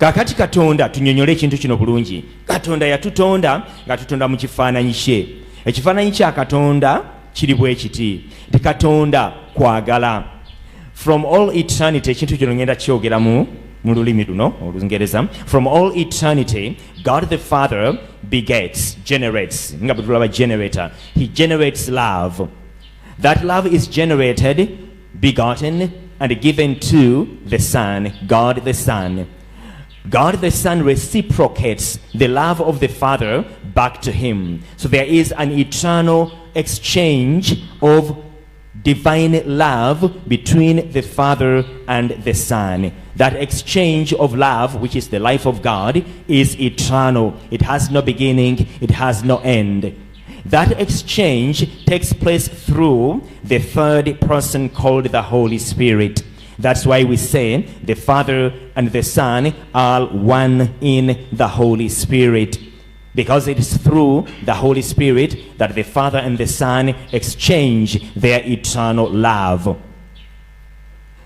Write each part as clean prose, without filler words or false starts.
Kakati Katonda tunyonyole ekintu kino bulungi. Katonda yatutonda nga tutonda mu kifaananyi kye. Ekifaananyi kya Katonda kiri bwe kiti. Katonda kwagala. From all eternity, ekintu kino ngenda kyogeramu mu lulimi luno Olungereza. From all eternity, God the Father begets, generates. Nga bwe tulaba generator. He generates love. That love is generated, begotten, and given to the Son, God the Son. God the Son reciprocates the love of the Father back to him. So there is an eternal exchange of divine love between the Father and the Son. That exchange of love, which is the life of God, is eternal. It has no beginning, it has no end. That exchange takes place through the third person called the Holy Spirit. That's why we say the Father and the Son are one in the Holy Spirit. Because it is through the Holy Spirit that the Father and the Son exchange their eternal love.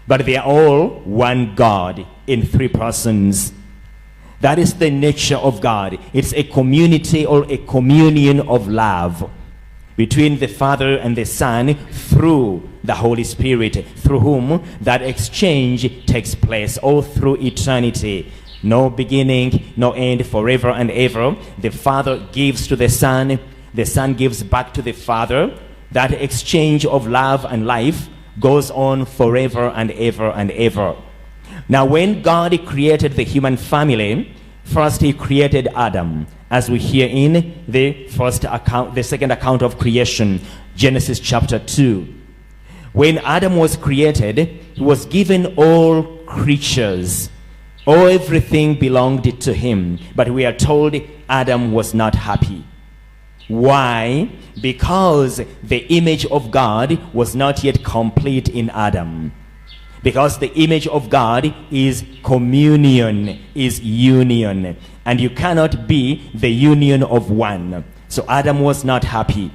But they are all one God in three persons. That is the nature of God. It's a community or a communion of love between the Father and the Son through the Holy Spirit, through whom that exchange takes place all through eternity. No beginning, no end, forever and ever. The Father gives to the Son gives back to the Father. That exchange of love and life goes on forever and ever and ever. Now, when God created the human family, first he created Adam, as we hear in the second account of creation, Genesis chapter 2. When Adam was created, he was given all creatures. Everything belonged to him. But we are told Adam was not happy. Why? Because the image of God was not yet complete in Adam. Because the image of God is communion, is union. And you cannot be the union of one. So Adam was not happy.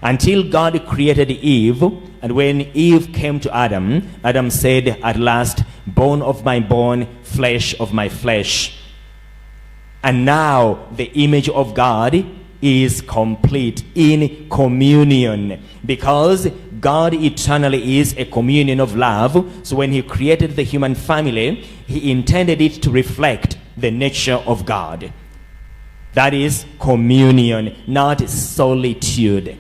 Until God created Eve, and when Eve came to Adam, Adam said, at last, bone of my bone, flesh of my flesh. And now the image of God is complete in communion, because God eternally is a communion of love. So when he created the human family, he intended it to reflect the nature of God. That is communion, not solitude.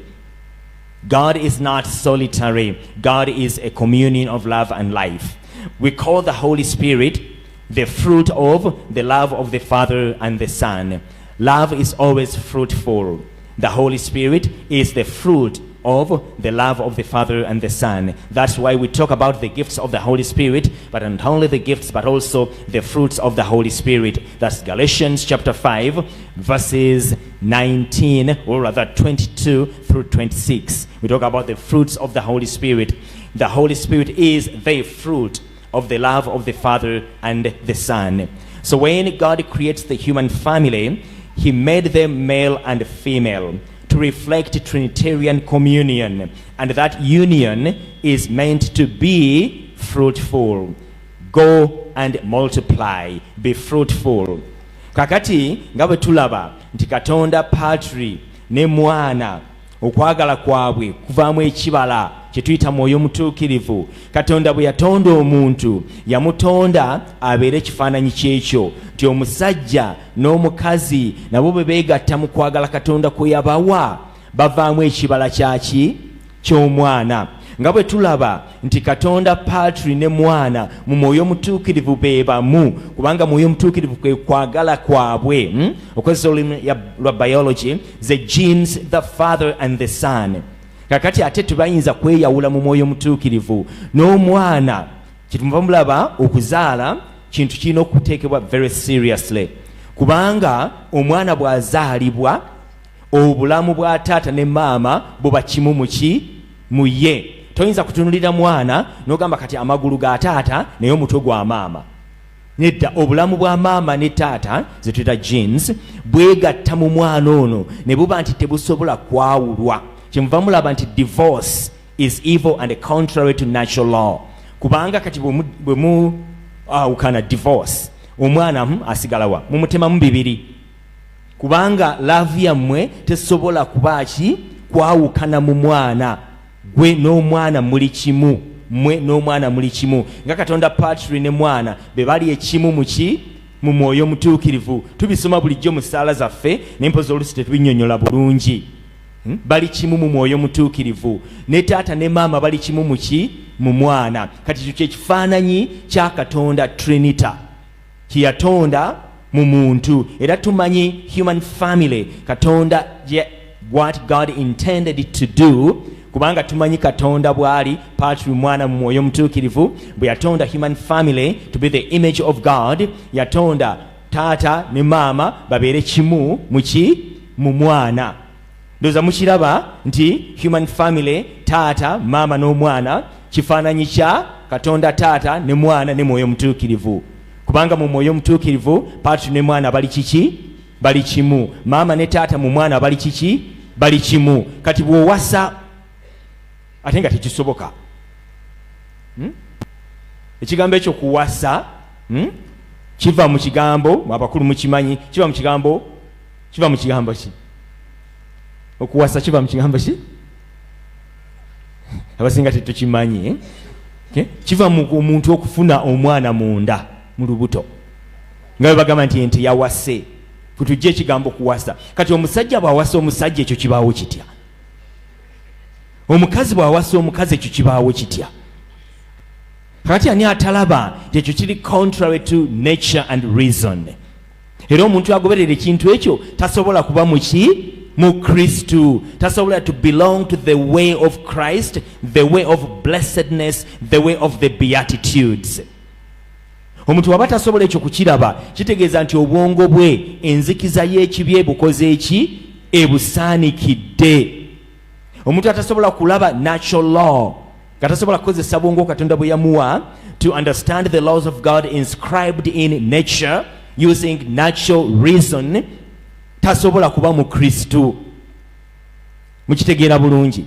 God is not solitary. God is a communion of love and life. We call the Holy Spirit the fruit of the love of the Father and the Son. Love is always fruitful. The Holy Spirit is the fruit of the love of the Father and the Son. That's why we talk about the gifts of the Holy Spirit, but not only the gifts, but also the fruits of the Holy Spirit. That's Galatians chapter 5, verses 19, or rather 22 through 26. We talk about the fruits of the Holy Spirit. The Holy Spirit is the fruit of the love of the Father and the Son. So when God creates the human family, he made them male and female to reflect Trinitarian communion. And that union is meant to be fruitful. Go and multiply. Be fruitful. Kakati nga bwe tulaba nti Katonda Patri ne Mwana okwagala kwabwe kuvaamu ekibala kye tuyita mwoyo mutuukirivu. Katonda bwe yatonda omuntu yamutonda abeere ekifaananyi kyekyo, nti omusajja n'omukazi nabo bwe beegatta mu kwagala Katonda kwe yabawa bavaamu ekibala kyaki ky'omwana. Nga bwe tulaba nti Katonda Patri ne Mwana mu mwoyo mutuukirivu be bamu, kubanga mwoyo mutuukirivu kwe kwagala kwabwe. Okozesa olulimi lwa biology, the genes, the Father and the Son. Kakati ate tubayinza kweyawula mu mwoyo mutuukirivu n'omwana. Kitumuva mulaba okuzaala kintu kirina okuteekebwa very seriously, kubanga omwana bw'azaalibwa obulamu bwa taata ne maama buba kimu mu ye. Toyinza kutunulira mwana n'ogamba kati amagulu ga taata naye omutwe gwa maama. Nedda, obulamu bwa maama ne taata ze tuyita genes bwegatta mu mwana ono ne buba nti tebusobola kwawulwa. Kyemuva mulaba nti divorce is evil and contrary to natural law. Kubanga kati bwe mu awukana divorce, omwana asigalawa mumutemamu bibiri kubanga laavu yammwe tesobola kubaaki kwawukana mu mwana gwe n'omwana muli kimu mmwe n'omwana muli kimu nga Katonda patri ne mwana be bali ekimu muki mu mwoyo mutuukirivu tubisoma bulijjo mu ssaala zaffe n'empozi oluusi tetubinyonnyola bulungi bali kimu mu mwoyo mutuukirivu ne taata ne maama bali kimu muki mu mwana kati ekyo kyekifaananyi kya Katonda Trinita kyeyatonda mu muntu era tumanyi human family Katonda what God intended to do kubanga tumanyi Katonda bwali patri mwana mu mwoyo mutuukirivu bwe yatonda human family to be the image of God yatonda taata ne maama babeere kimu muki mu mwana ndoza mukiraba nti human family taata maama n'omwana kifaananyi kya Katonda taata ne mwana ne mwoyo mutuukirivu kubanga mu mwoyo mutuukirivu patri ne mwana bali kiki bali kimu maama ne taata mu mwana bali kiki bali kimu kati bw'owasa ate nga tekisoboka ekigambo ekyo kuwasa kiva mu kigambo abakulu mukimanyi kiva mu kigambo ki okuwasa kiva mu kigambo ki abasinga tetukimanyi kiva mu omuntu okufuna omwana munda mu lubuto nga bagamba nti ente yawase kutujja ekigambo kuwasa kati omusajja bw'awasa omusajja ekyo kibaawo kitya omukazi bw'awasa omukazi ekyo kibaawo kitya kati ani atalaba ekyo kiri contrary to nature and reason era omuntu agoberera ekintu ekyo tasobola kuba muki mu Kristu tasobola to belong to the way of Christ the way of blessedness the way of the beatitudes omuntu waba tasobola ekyo kukiraba kitegeeza nti obwongo bwe enzikiza y'ekibi ebukoze eki ebusaanikidde omuntu atasobola kulaba natural law katasobola kukozesa bwongo Katonda bwe yamuwa to understand the laws of God inscribed in nature using natural reason tasobola kuba mu Kristu mukitegeera bulungi